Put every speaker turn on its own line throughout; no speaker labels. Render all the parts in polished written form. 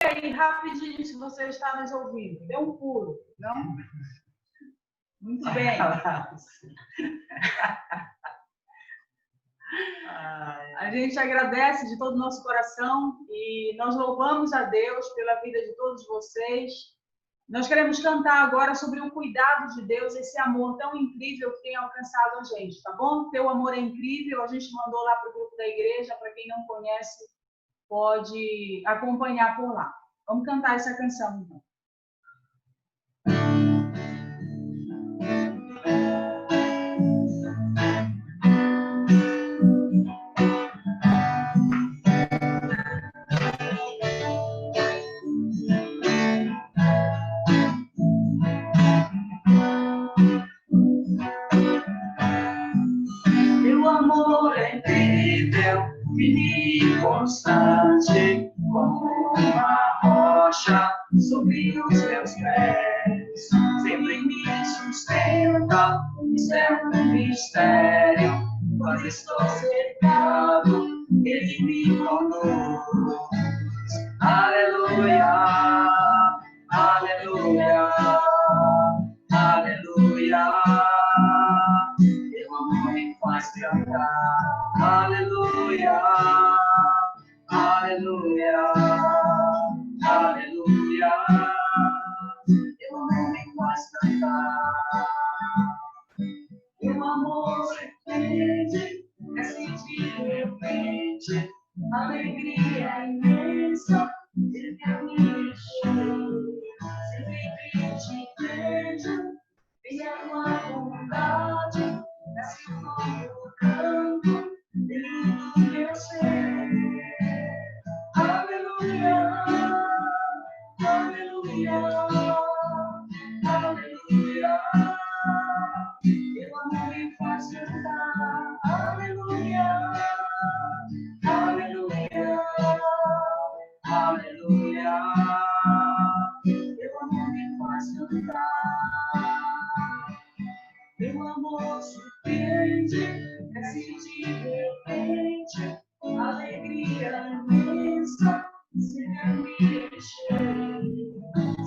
aí rapidinho se você está nos ouvindo. Dê um pulo, não? Muito bem. A gente agradece de todo o nosso coração e nós louvamos a Deus pela vida de todos vocês. Nós queremos cantar agora sobre o cuidado de Deus, esse amor tão incrível que tem alcançado a gente, tá bom? Teu amor é incrível, a gente mandou lá para o grupo da igreja, para quem não conhece, pode acompanhar por lá. Vamos cantar essa canção, então.
Constante como uma rocha sobre os meus pés, sempre me sustenta, certo mistério, quando estou cercado, ele me conduz. Aleluia, aleluia, aleluia, teu amor me faz cantar, aleluia. Aleluia, aleluia, teu amor me faz cantar. Teu amor surpreende, desce de repente, alegria imensa, ele quer me encher. Sempre que te vejo, vem a tua bondade, nasce um novo canto, dentro do meu ser. Aleluia, aleluia, aleluia, teu amor me faz cantar. Aleluia, aleluia, aleluia, teu amor me faz cantar. Teu amor surpreende, desce de repente, alegria imensa, se me encher.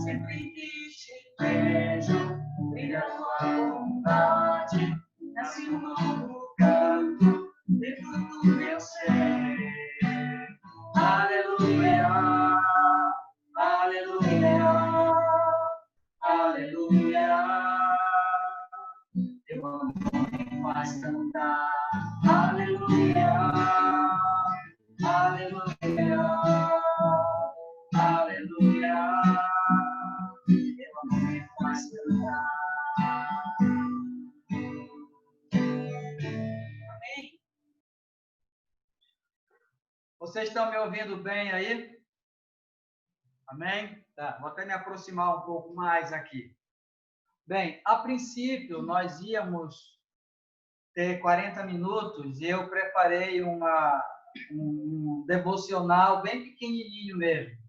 Sempre que te vejo, brilha a tua vontade, nasce um novo canto dentro do meu ser. Aleluia, aleluia, aleluia, teu amor me faz cantar. Aleluia, aleluia, aleluia, teu amor me faz cantar. Amém? Vocês estão me ouvindo bem aí? Amém? Tá, vou até me aproximar um pouco mais aqui. Bem, a princípio nós íamos ter 40 minutos e eu preparei um devocional bem pequenininho mesmo.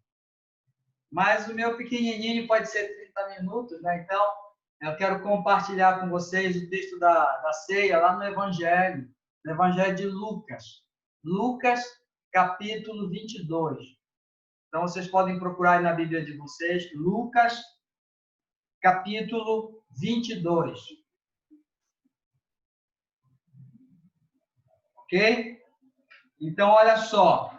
Mas o meu pequenininho pode ser 30 minutos, né? Então, eu quero compartilhar com vocês o texto da ceia lá no Evangelho de Lucas. Lucas, capítulo 22. Então, vocês podem procurar aí na Bíblia de vocês, Lucas, capítulo 22. Ok? Então, olha só.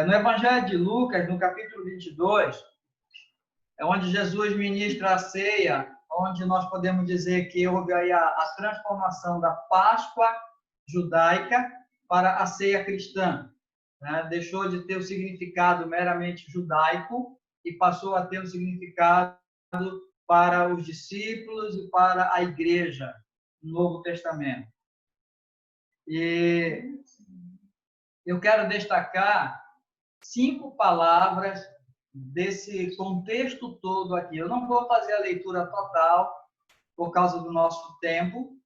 No Evangelho de Lucas, no capítulo 22, é onde Jesus ministra a ceia, onde nós podemos dizer que houve aí a transformação da Páscoa judaica para a ceia cristã. Né? Deixou de ter o significado meramente judaico e passou a ter um significado para os discípulos e para a igreja no Novo Testamento. E eu quero destacar 5 palavras desse contexto todo aqui. Eu não vou fazer a leitura total por causa do nosso tempo,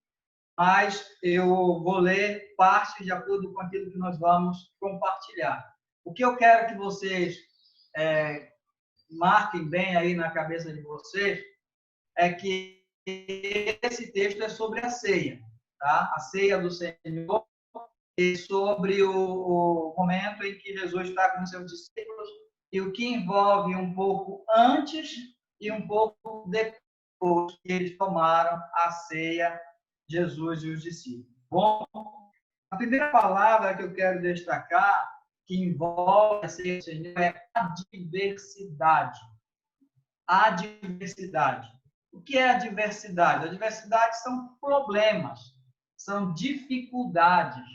mas eu vou ler parte de acordo com aquilo que nós vamos compartilhar. O que eu quero que vocês marquem bem aí na cabeça de vocês é que esse texto é sobre a ceia, tá? A ceia do Senhor e sobre o momento em que Jesus está com seus discípulos e o que envolve um pouco antes e um pouco depois que eles tomaram a ceia, Jesus e os discípulos. Bom, a primeira palavra que eu quero destacar, que envolve a ceia do Senhor, é adversidade. Adversidade. O que é a diversidade? A diversidade são problemas, são dificuldades,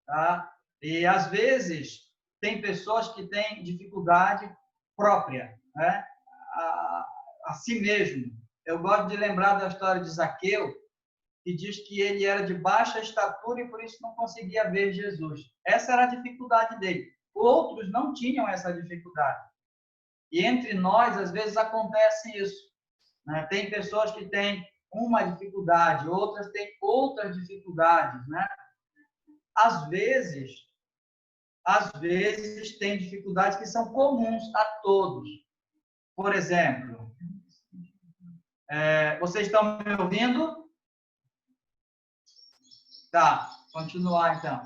tá? E às vezes tem pessoas que têm dificuldade própria, né? A si mesmo. Eu gosto de lembrar da história de Zaqueu, que diz que ele era de baixa estatura e por isso não conseguia ver Jesus. Essa era a dificuldade dele. Outros não tinham essa dificuldade. E entre nós, às vezes, acontece isso, né? Tem pessoas que têm uma dificuldade, outras têm outras dificuldades, né? Às vezes tem dificuldades que são comuns a todos. Por exemplo, vocês estão me ouvindo? Tá, continuar então.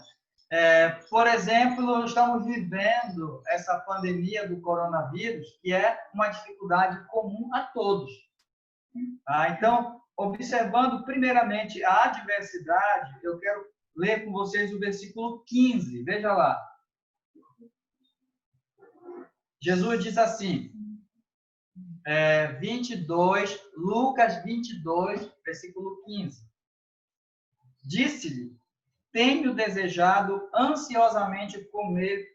Por exemplo, estamos vivendo essa pandemia do coronavírus, que é uma dificuldade comum a todos. Tá? Então, observando primeiramente a adversidade, eu quero ler com vocês o versículo 15. Veja lá. Jesus diz assim, 22, Lucas 22, versículo 15. Disse-lhe: tenho desejado ansiosamente comer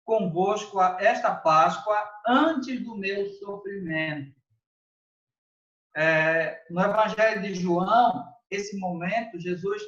convosco esta Páscoa antes do meu sofrimento. No Evangelho de João, esse momento, Jesus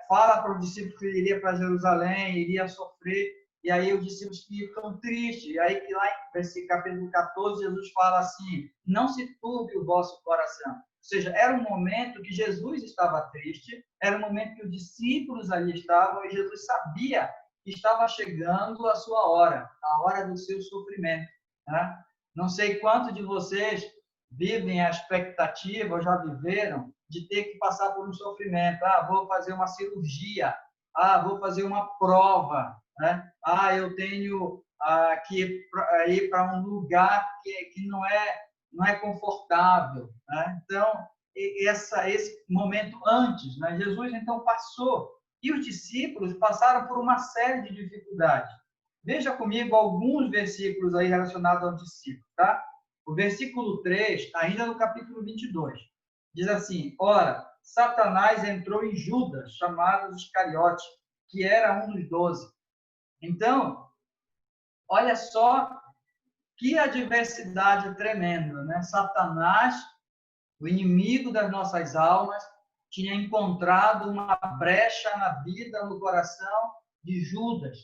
fala para os discípulos que ele iria para Jerusalém, iria sofrer, e aí os discípulos ficam tristes. E aí, lá em capítulo 14, Jesus fala assim: não se turbe o vosso coração. Ou seja, era um momento que Jesus estava triste, era um momento que os discípulos ali estavam, e Jesus sabia que estava chegando a sua hora, a hora do seu sofrimento. Né? Não sei quantos de vocês vivem a expectativa, ou já viveram, de ter que passar por um sofrimento. Vou fazer uma cirurgia. Vou fazer uma prova. Né? Eu tenho que ir para um lugar que não é confortável. Né? Então, esse momento antes, né? Jesus então passou, e os discípulos passaram por uma série de dificuldades. Veja comigo alguns versículos aí relacionados aos discípulos, tá? O versículo 3, ainda no capítulo 22, diz assim: ora, Satanás entrou em Judas, chamado Iscariote, que era um dos 12. Então, olha só que adversidade tremenda, né? Satanás, o inimigo das nossas almas, tinha encontrado uma brecha na vida, no coração de Judas.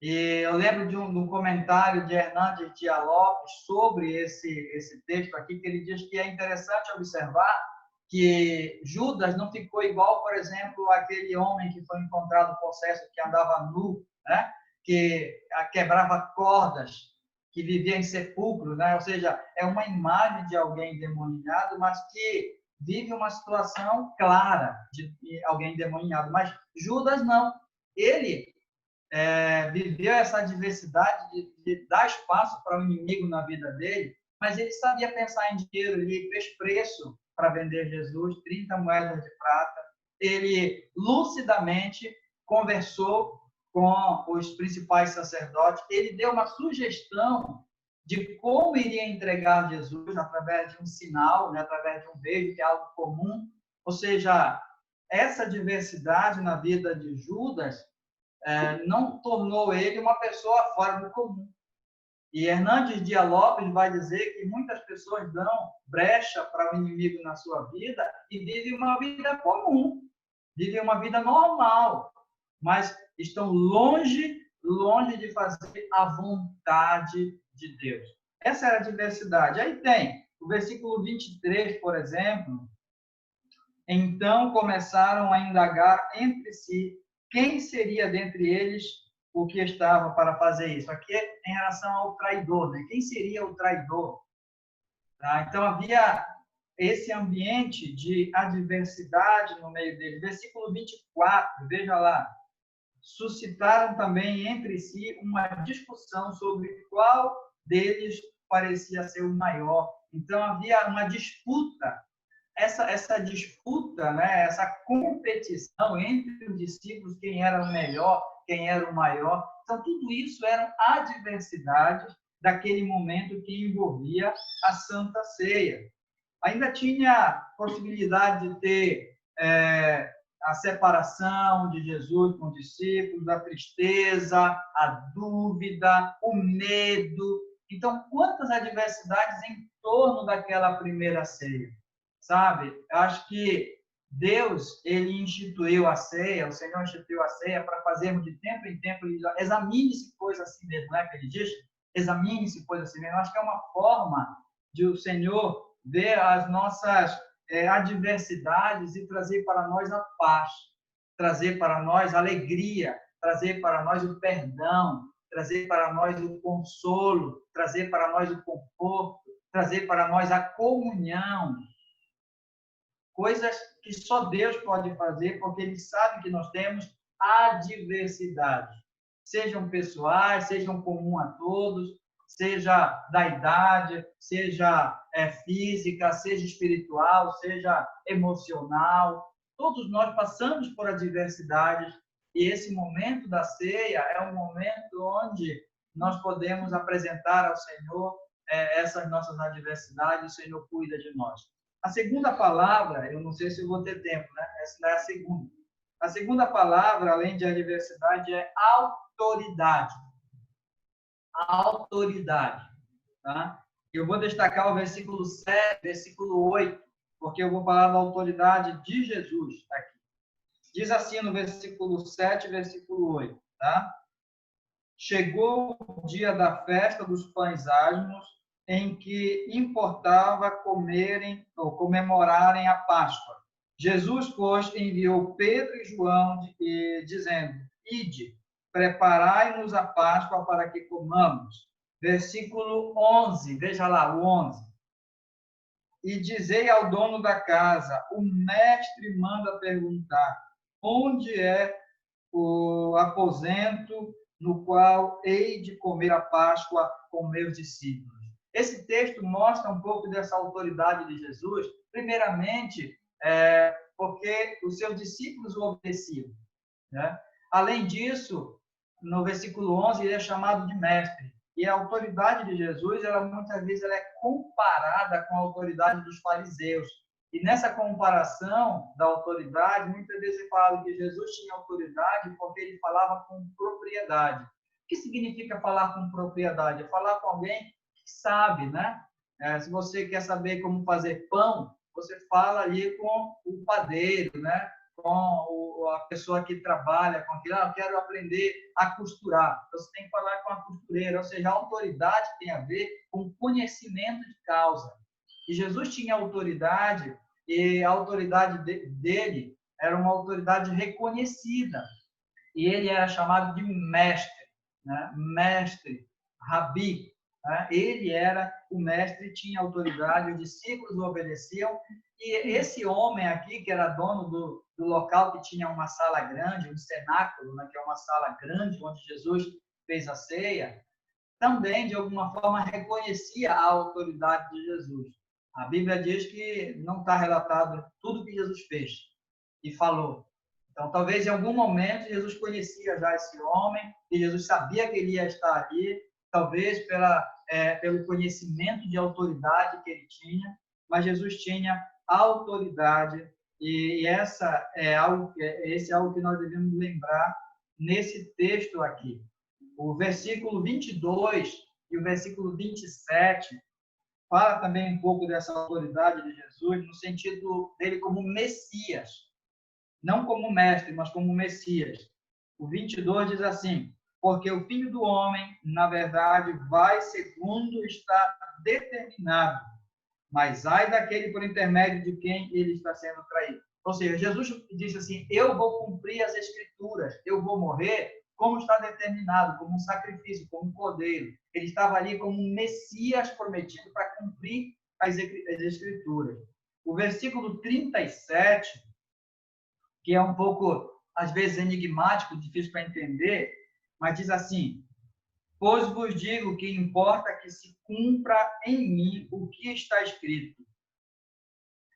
E eu lembro de um comentário de Hernandes Dias Lopes sobre esse texto aqui, que ele diz que é interessante observar que Judas não ficou igual, por exemplo, aquele homem que foi encontrado possesso, que andava nu, né? Que quebrava cordas, que vivia em sepulcros, né? Ou seja, é uma imagem de alguém endemoniado, mas que vive uma situação clara de alguém endemoniado. Mas Judas não. Ele viveu essa adversidade de dar espaço para o inimigo na vida dele, mas ele sabia pensar em dinheiro, ele fez preço para vender Jesus, 30 moedas de prata. Ele lucidamente conversou com os principais sacerdotes, ele deu uma sugestão de como iria entregar Jesus através de um sinal, né, através de um beijo, que é algo comum. Ou seja, essa diversidade na vida de Judas não tornou ele uma pessoa fora do comum. E Hernandes Dias Lopes vai dizer que muitas pessoas dão brecha para o inimigo na sua vida e vivem uma vida comum, vivem uma vida normal, mas estão longe de fazer a vontade de Deus. Essa era a diversidade. Aí tem o versículo 23, por exemplo. Então começaram a indagar entre si quem seria dentre eles o que estava para fazer isso. Aqui é em relação ao traidor, né? Quem seria o traidor? Tá? Então havia esse ambiente de adversidade no meio deles. Versículo 24, veja lá. Suscitaram também entre si uma discussão sobre qual deles parecia ser o maior. Então, havia uma disputa. Essa disputa, né, essa competição entre os discípulos, quem era o melhor, quem era o maior. Então, tudo isso eram adversidades daquele momento que envolvia a Santa Ceia. Ainda tinha possibilidade de ter a separação de Jesus com os discípulos, a tristeza, a dúvida, o medo. Então, quantas adversidades em torno daquela primeira ceia, sabe? Eu acho que Deus, ele instituiu a ceia, o Senhor instituiu a ceia para fazermos de tempo em tempo, examine-se, pois, a si mesmo, não é que ele diz? Examine-se, pois, a si mesmo. Eu acho que é uma forma de o Senhor ver as nossas adversidades e trazer para nós a paz, trazer para nós a alegria, trazer para nós o perdão, trazer para nós o consolo, trazer para nós o conforto, trazer para nós a comunhão. Coisas que só Deus pode fazer, porque Ele sabe que nós temos adversidades, sejam pessoais, sejam comum a todos, seja da idade, seja física, seja espiritual, seja emocional. Todos nós passamos por adversidades e esse momento da ceia é um momento onde nós podemos apresentar ao Senhor essas nossas adversidades, o Senhor cuida de nós. A segunda palavra, eu não sei se eu vou ter tempo, né? Essa é a segunda. A segunda palavra, além de adversidade, é autoridade. Autoridade. Tá? Eu vou destacar o versículo 7, versículo 8, porque eu vou falar da autoridade de Jesus aqui. Diz assim no versículo 7, versículo 8, tá? Chegou o dia da festa dos pães asmos, em que importava comerem ou comemorarem a Páscoa. Jesus, pois, enviou Pedro e João, dizendo: Ide, preparai-nos a Páscoa para que comamos. Versículo 11, veja lá, o 11. E dizei ao dono da casa: o mestre manda perguntar: onde é o aposento no qual hei de comer a Páscoa com meus discípulos? Esse texto mostra um pouco dessa autoridade de Jesus, primeiramente, porque os seus discípulos o obedeciam, né? Além disso, no versículo 11, ele é chamado de mestre. E a autoridade de Jesus, muitas vezes, ela é comparada com a autoridade dos fariseus. E nessa comparação da autoridade, muitas vezes ele fala que Jesus tinha autoridade porque ele falava com propriedade. O que significa falar com propriedade? É falar com alguém que sabe, né? Se você quer saber como fazer pão, você fala ali com o padeiro, né? Com a pessoa que trabalha com aquilo. Eu quero aprender a costurar. Você tem que falar com a costureira. Ou seja, a autoridade tem a ver com conhecimento de causa. E Jesus tinha autoridade, e a autoridade dele era uma autoridade reconhecida. E ele era chamado de mestre, né? Mestre, rabi. Né? Ele era o mestre, tinha autoridade, os discípulos o obedeciam. E esse homem aqui, que era dono do local que tinha uma sala grande, um cenáculo, né? Que é uma sala grande onde Jesus fez a ceia, também, de alguma forma, reconhecia a autoridade de Jesus. A Bíblia diz que não está relatado tudo que Jesus fez e falou. Então, talvez em algum momento Jesus conhecia já esse homem, e Jesus sabia que ele ia estar ali, talvez pelo conhecimento de autoridade que ele tinha, mas Jesus tinha autoridade, e esse é algo que nós devemos lembrar nesse texto aqui. O versículo 22 e o versículo 27 fala também um pouco dessa autoridade de Jesus, no sentido dele como Messias. Não como mestre, mas como Messias. O 22 diz assim: porque o Filho do Homem, na verdade, vai segundo está determinado, mas ai daquele por intermédio de quem ele está sendo traído. Ou seja, Jesus disse assim: eu vou cumprir as Escrituras, eu vou morrer como está determinado, como um sacrifício, como um cordeiro. Ele estava ali como um Messias prometido para cumprir as Escrituras. O versículo 37, que é um pouco, às vezes, enigmático, difícil para entender, mas diz assim: Pois vos digo que importa que se cumpra em mim o que está escrito.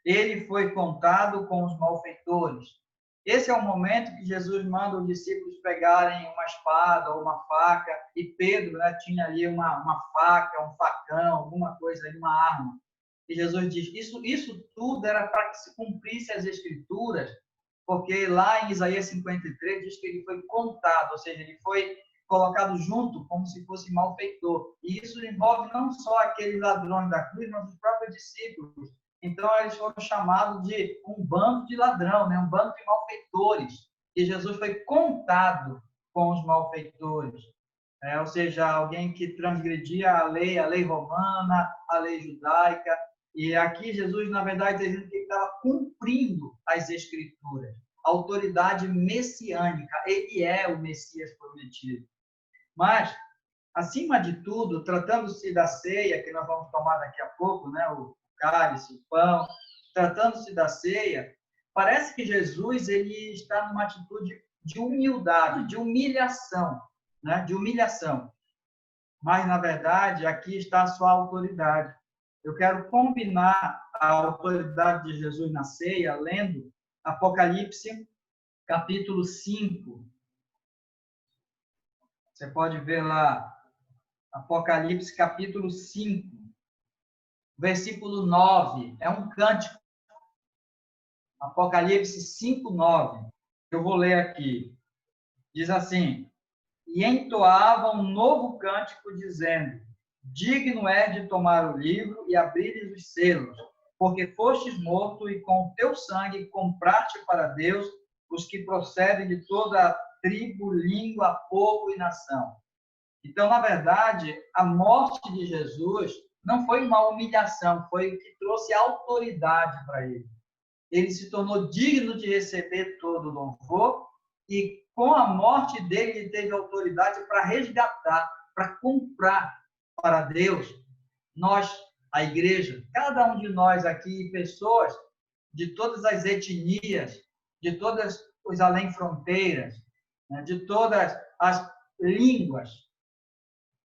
Ele foi contado com os malfeitores. Esse é o momento que Jesus manda os discípulos pegarem uma espada ou uma faca, e Pedro, né, tinha ali uma faca, um facão, alguma coisa ali, uma arma. E Jesus diz, isso tudo era para que se cumprisse as Escrituras, porque lá em Isaías 53 diz que ele foi contado, ou seja, ele foi colocado junto como se fosse malfeitor. E isso envolve não só aqueles ladrões da cruz, mas os próprios discípulos. Então, eles foram chamados de um bando de ladrão, né? Um bando de malfeitores. E Jesus foi contado com os malfeitores. Ou seja, alguém que transgredia a lei romana, a lei judaica. E aqui Jesus, na verdade, dizendo que ele estava cumprindo as Escrituras. A autoridade messiânica. Ele é o Messias prometido. Mas, acima de tudo, tratando-se da ceia, que nós vamos tomar daqui a pouco, né? O cálice, o pão, tratando-se da ceia, parece que Jesus ele está numa atitude de humildade, de humilhação, né? De humilhação. Mas, na verdade, aqui está a sua autoridade. Eu quero combinar a autoridade de Jesus na ceia, lendo Apocalipse, capítulo 5. Você pode ver lá, Apocalipse, capítulo 5. Versículo 9, é um cântico. Apocalipse 5, 9. Eu vou ler aqui. Diz assim: E entoavam um novo cântico, dizendo: Digno é de tomar o livro e abrir os selos, porque fostes morto e com o teu sangue compraste para Deus os que procedem de toda tribo, língua, povo e nação. Então, na verdade, a morte de Jesus não foi uma humilhação, foi o que trouxe autoridade para ele. Ele se tornou digno de receber todo o louvor e com a morte dele, ele teve autoridade para resgatar, para comprar para Deus, nós, a igreja, cada um de nós aqui, pessoas de todas as etnias, de todas os além-fronteiras, né, de todas as línguas.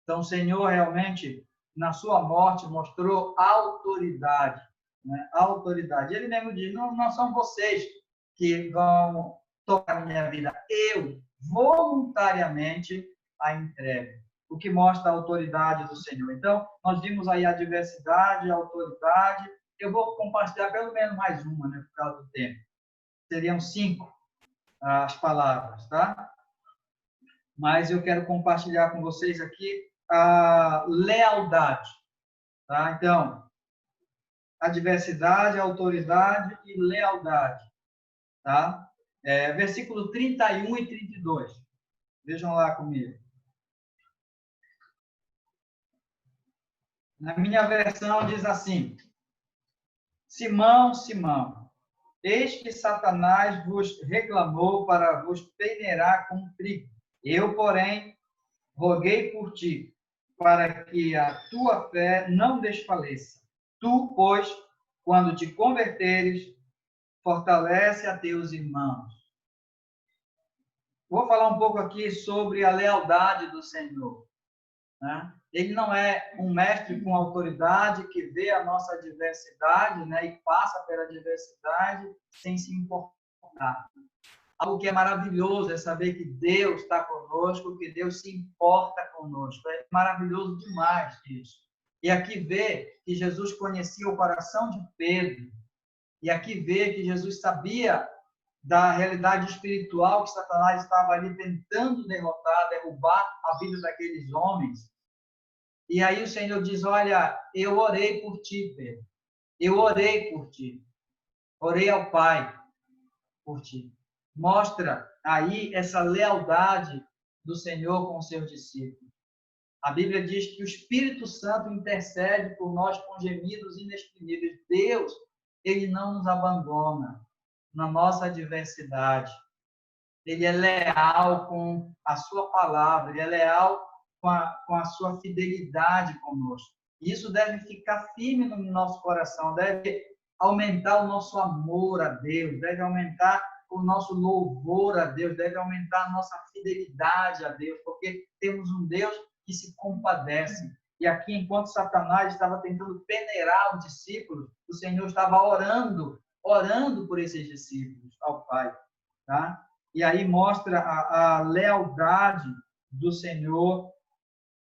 Então, o Senhor realmente na sua morte, mostrou autoridade. Né? Autoridade. Ele mesmo diz, não são vocês que vão tocar a minha vida. Eu, voluntariamente, a entrego. O que mostra a autoridade do Senhor. Então, nós vimos aí a diversidade, a autoridade. Eu vou compartilhar pelo menos mais uma, né, por causa do tempo. Seriam 5 as palavras, tá? Mas eu quero compartilhar com vocês aqui a lealdade. Tá? Então, a diversidade, a autoridade e lealdade. Tá? Versículo 31 e 32. Vejam lá comigo. Na minha versão diz assim: Simão, Simão, eis que Satanás vos reclamou para vos peneirar como trigo. Eu, porém, roguei por ti, para que a tua fé não desfaleça. Tu, pois, quando te converteres, fortalece a teus irmãos. Vou falar um pouco aqui sobre a lealdade do Senhor. Né? Ele não é um mestre com autoridade que vê a nossa diversidade, né, e passa pela diversidade sem se importar. Algo que é maravilhoso é saber que Deus está conosco, que Deus se importa conosco. É maravilhoso demais isso. E aqui vê que Jesus conhecia o coração de Pedro. E aqui vê que Jesus sabia da realidade espiritual que Satanás estava ali tentando derrotar, derrubar a vida daqueles homens. E aí o Senhor diz, olha, eu orei por ti, Pedro. Eu orei por ti. Orei ao Pai por ti. Mostra aí essa lealdade do Senhor com os seus discípulos. A Bíblia diz que o Espírito Santo intercede por nós com gemidos inexprimíveis. Deus, ele não nos abandona na nossa adversidade. Ele é leal com a sua palavra, ele é leal com a sua fidelidade conosco. E isso deve ficar firme no nosso coração, deve aumentar o nosso amor a Deus, deve aumentar o nosso louvor a Deus, deve aumentar a nossa fidelidade a Deus, porque temos um Deus que se compadece. E aqui, enquanto Satanás estava tentando peneirar os discípulos, o Senhor estava orando por esses discípulos ao Pai. Tá? E aí mostra a lealdade do Senhor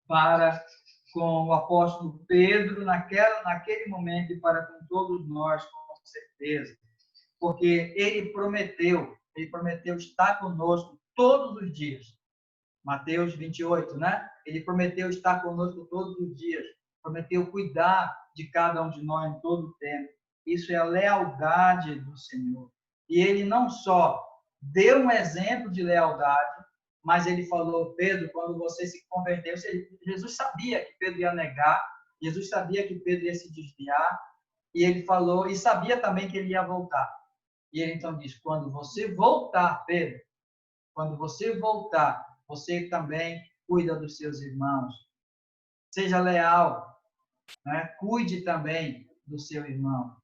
para com o apóstolo Pedro naquele momento e para com todos nós, com certeza. Porque ele prometeu estar conosco todos os dias. Mateus 28, né? Ele prometeu estar conosco todos os dias. Prometeu cuidar de cada um de nós em todo o tempo. Isso é a lealdade do Senhor. E ele não só deu um exemplo de lealdade, mas ele falou, Pedro, quando você se converteu, Jesus sabia que Pedro ia negar, Jesus sabia que Pedro ia se desviar, e ele falou, e sabia também que ele ia voltar. E ele então diz, quando você voltar, Pedro, quando você voltar, você também cuida dos seus irmãos. Seja leal, né? Cuide também do seu irmão,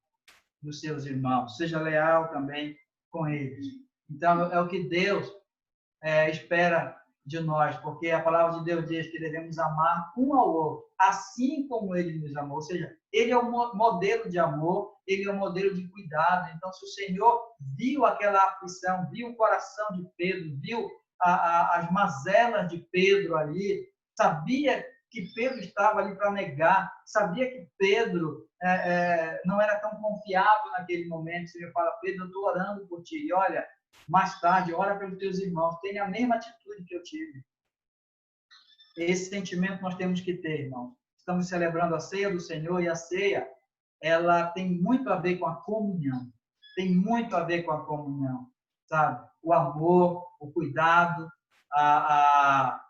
dos seus irmãos. Seja leal também com eles. Então, é o que Deus espera de nós, porque a palavra de Deus diz que devemos amar um ao outro, assim como ele nos amou. Ou seja, ele é o modelo de amor, ele é o modelo de cuidado. Então, se o Senhor viu aquela aflição, viu o coração de Pedro, viu as mazelas de Pedro ali, sabia que Pedro estava ali para negar, sabia que Pedro não era tão confiável naquele momento. O Senhor fala, Pedro, eu estou orando por ti, e olha, mais tarde, ora pelos teus irmãos, tenha a mesma atitude que eu tive. Esse sentimento nós temos que ter, irmãos. Estamos celebrando a ceia do Senhor, e a ceia, ela tem muito a ver com a comunhão. Tem muito a ver com a comunhão, sabe? O amor, o cuidado, a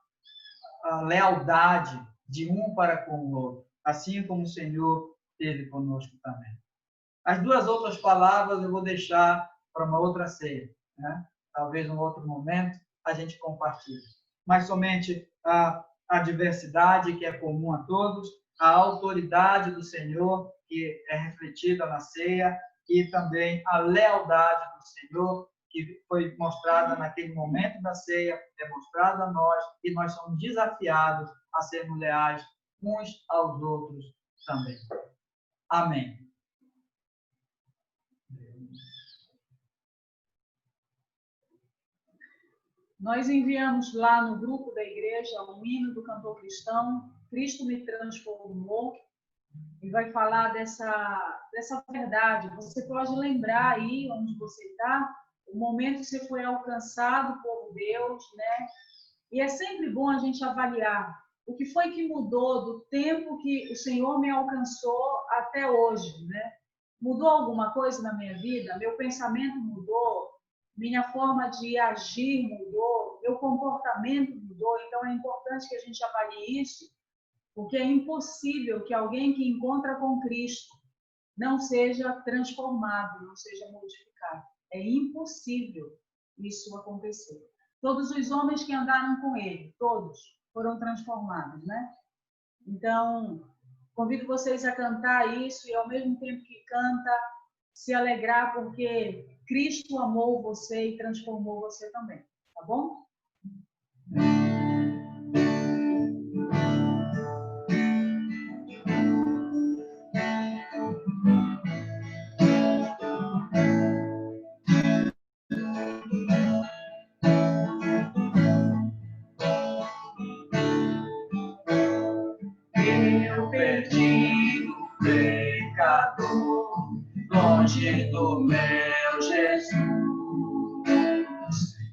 lealdade de um para com o outro, assim como o Senhor teve conosco também. As duas outras palavras eu vou deixar para uma outra ceia, né? Talvez em outro momento a gente compartilhe. Mas somente a diversidade, que é comum a todos, a autoridade do Senhor, que é refletida na ceia, e também a lealdade do Senhor, que foi mostrada naquele momento da ceia, é mostrada a nós, e nós somos desafiados a sermos leais uns aos outros também. Amém.
Nós enviamos lá no grupo da igreja um hino do cantor cristão, Cristo me transformou, e vai falar dessa verdade. Você pode lembrar aí onde você está, o momento que você foi alcançado por Deus, né? E é sempre bom a gente avaliar o que foi que mudou do tempo que o Senhor me alcançou até hoje, né? Mudou alguma coisa na minha vida? Meu pensamento mudou? Minha forma de agir mudou? Meu comportamento mudou? Então, é importante que a gente avalie isso, porque é impossível que alguém que encontra com Cristo não seja transformado, não seja modificado. É impossível isso acontecer. Todos os homens que andaram com ele, todos foram transformados, né? Então, convido vocês a cantar isso e, ao mesmo tempo que canta, se alegrar, porque Cristo amou você e transformou você também, tá bom?
Eu perdido pecador, longe do meu Jesus,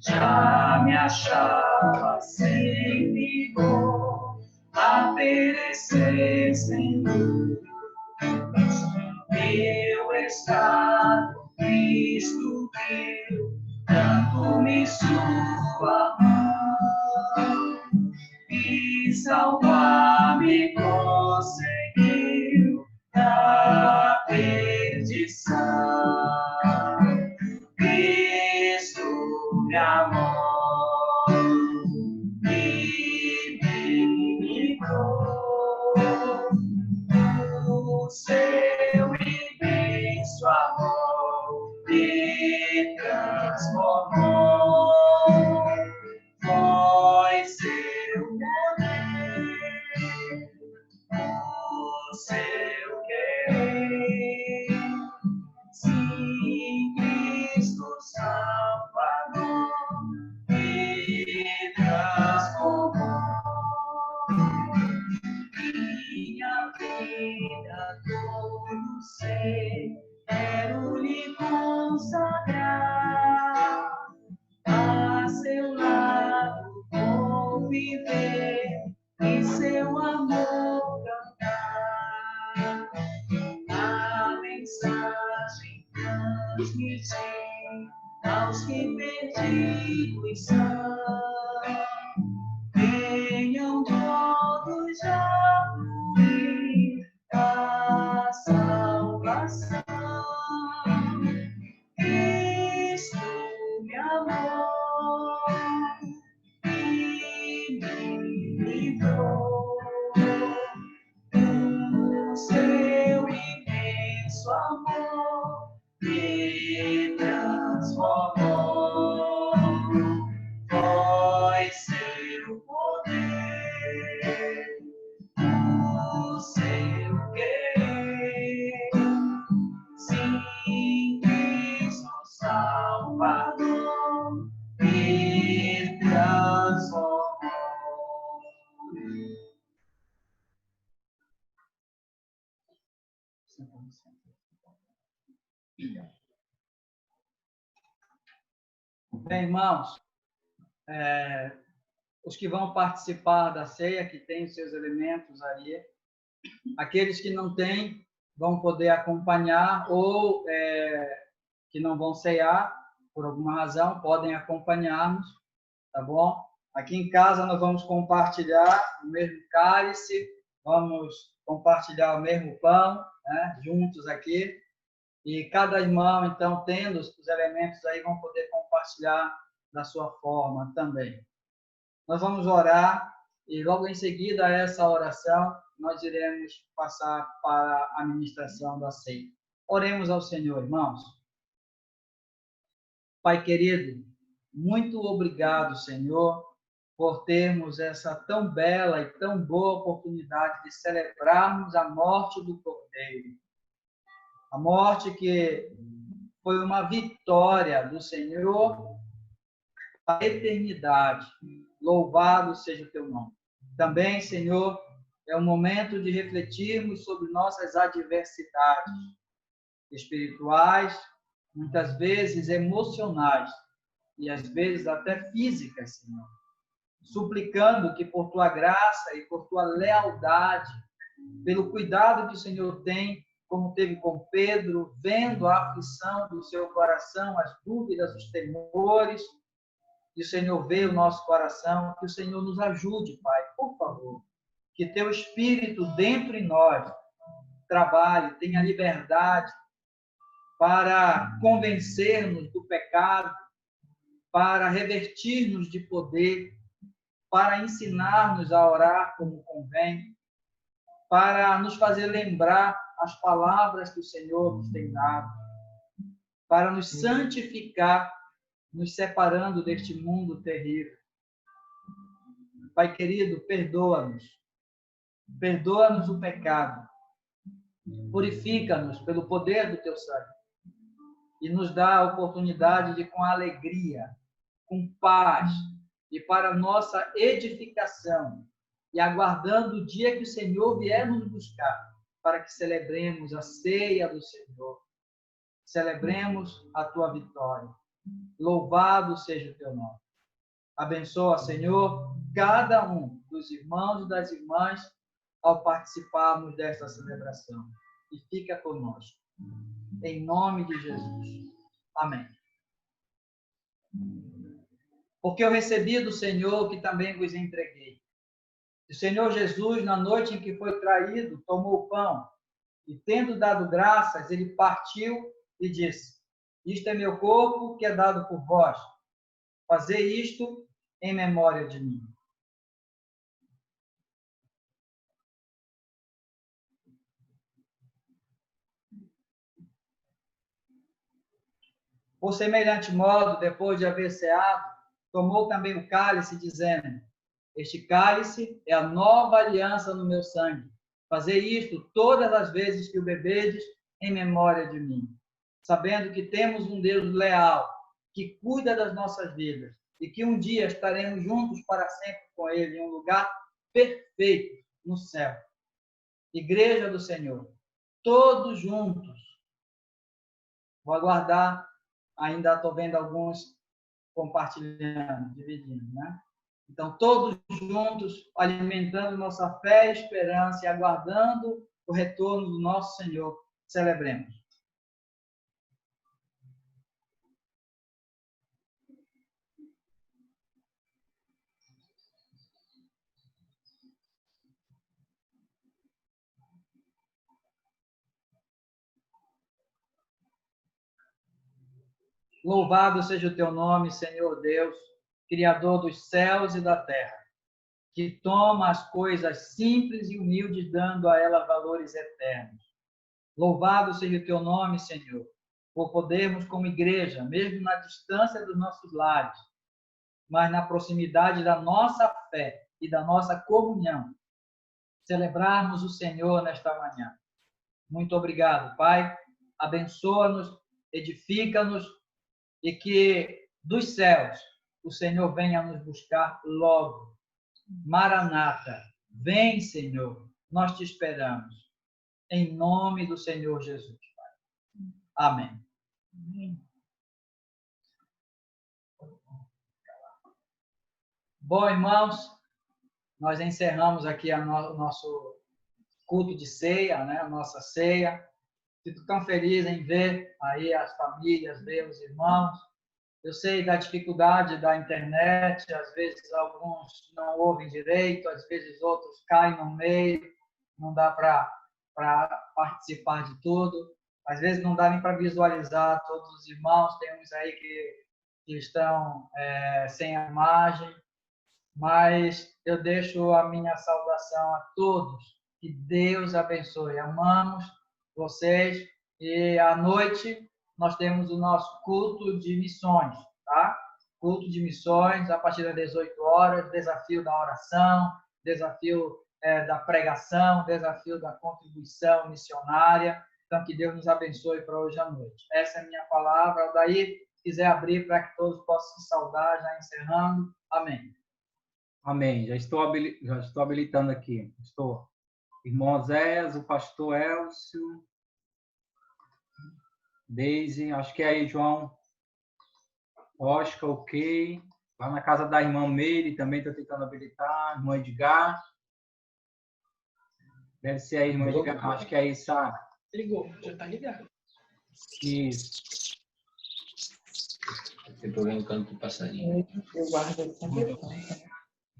já me achava sem vigor, a perecer sem luz. Meu estado, Cristo deu, dando-me sua mão, e salvar-me conseguiu da perdição. Cristo me amou e me livrou. O seu imenso amor me transformou. Foi seu poder
quero-lhe consagrar, a seu lado vou viver, em seu amor cantar, a mensagem transmitir aos que perdidos são. Venham todos já fluir a salvação. Cristo me amou e me livrou do seu imenso amor, me transformou. Foi seu poder, o seu querer, sim, Cristo Salvador, me transformou.
Bem, irmãos, os que vão participar da ceia, que tem os seus elementos aí, aqueles que não têm, vão poder acompanhar, ou que não vão ceiar, por alguma razão, podem acompanhar-nos, tá bom? Aqui em casa nós vamos compartilhar o mesmo cálice, vamos compartilhar o mesmo pão, né, juntos aqui, e cada irmão, então, tendo os elementos aí, vão poder compartilhar da sua forma também. Nós vamos orar e logo em seguida a essa oração nós iremos passar para a ministração da ceia. Oremos ao Senhor, irmãos. Pai querido, muito obrigado, Senhor, por termos essa tão bela e tão boa oportunidade de celebrarmos a morte do Cordeiro. A morte que foi uma vitória do Senhor para a eternidade. Louvado seja o teu nome. Também, Senhor, é o momento de refletirmos sobre nossas adversidades espirituais, muitas vezes emocionais e às vezes até físicas, Senhor. Suplicando que por tua graça e por tua lealdade, pelo cuidado que o Senhor tem, como teve com Pedro, vendo a aflição do seu coração, as dúvidas, os temores, e o Senhor vê o nosso coração, que o Senhor nos ajude, Pai, por favor, que teu Espírito dentro em nós trabalhe, tenha liberdade para convencer-nos do pecado, para revertir-nos de poder, para ensinar-nos a orar como convém, para nos fazer lembrar as palavras que o Senhor nos tem dado, para nos santificar, nos separando deste mundo terrível. Pai querido, perdoa-nos. Perdoa-nos o pecado. Purifica-nos pelo poder do teu sangue. E nos dá a oportunidade de, com alegria, com paz, e para nossa edificação, e aguardando o dia que o Senhor vier nos buscar, para que celebremos a ceia do Senhor. Celebremos a tua vitória. Louvado seja o teu nome. Abençoa, Senhor, cada um dos irmãos e das irmãs ao participarmos desta celebração. E fica conosco. Em nome de Jesus. Amém. Porque eu recebi do Senhor o que também vos entreguei. O Senhor Jesus, na noite em que foi traído, tomou o pão e, tendo dado graças, ele partiu e disse: isto é meu corpo que é dado por vós. Fazei isto em memória de mim. Por semelhante modo, depois de haver ceado, tomou também o cálice, dizendo: este cálice é a nova aliança no meu sangue. Fazei isto todas as vezes que o bebedes em memória de mim. Sabendo que temos um Deus leal, que cuida das nossas vidas, e que um dia estaremos juntos para sempre com Ele, em um lugar perfeito no céu. Igreja do Senhor, todos juntos. Vou aguardar, ainda estou vendo alguns compartilhando, dividindo, né? Então, todos juntos, alimentando nossa fé e esperança e aguardando o retorno do nosso Senhor. Celebremos. Louvado seja o teu nome, Senhor Deus, Criador dos céus e da terra, que toma as coisas simples e humildes, dando a elas valores eternos. Louvado seja o teu nome, Senhor, por podermos, como igreja, mesmo na distância dos nossos lares, mas na proximidade da nossa fé e da nossa comunhão, celebrarmos o Senhor nesta manhã. Muito obrigado, Pai. Abençoa-nos, edifica-nos e que dos céus o Senhor venha nos buscar logo. Maranata, vem, Senhor, nós te esperamos. Em nome do Senhor Jesus, Pai. Amém. Bom, irmãos, nós encerramos aqui o nosso culto de ceia, né? A nossa ceia. Fico tão feliz em ver aí as famílias, ver os irmãos. Eu sei da dificuldade da internet, às vezes alguns não ouvem direito, às vezes outros caem no meio, não dá para participar de tudo. Às vezes não dá nem para visualizar todos os irmãos, tem uns aí que estão sem a imagem, mas eu deixo a minha saudação a todos, que Deus abençoe. Amamos vocês e à noite nós temos o nosso culto de missões, tá? Culto de missões a partir das 18 horas, desafio da oração, desafio da pregação, desafio da contribuição missionária. Então, que Deus nos abençoe para hoje à noite. Essa é a minha palavra. Daí, se quiser abrir para que todos possam se saudar, já encerrando. Amém.
Amém. Já estou habilitando aqui. Estou. Irmão Oséias, o pastor Elcio, Deise, acho que é aí, João. Oscar, ok. Lá na casa da irmã Meire, também estou tentando habilitar. Irmã Edgar. Deve ser aí, irmã Edgar. Acho que é aí, Sara.
Ligou, já está ligado.
Isso.
Tem problema no canto do passarinho.
Eu guardo ele com telefone.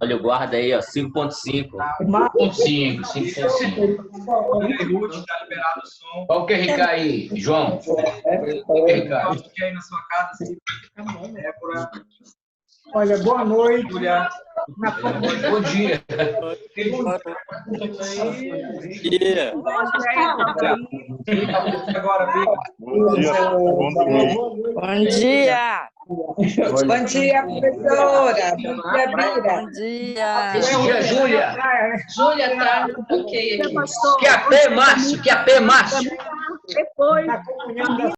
Olha, o guarda aí, ó, 5.5. 5.5, 5.5.
Ruth, está liberado o som.
Qual que é RK aí, João? Qual que é RK?
Acho que é aí na sua casa, sim. Débora.
Olha, boa noite.
Julia.
Bom dia.
Agora,
Bom dia.
Bom dia!
Bom dia, professora. Bom dia, Bira.
Bom dia!
Bom dia, Júlia.
Júlia, tá ok aqui.
Que a P, Márcio. Que a P, Márcio.
Depois.
Na comunhão da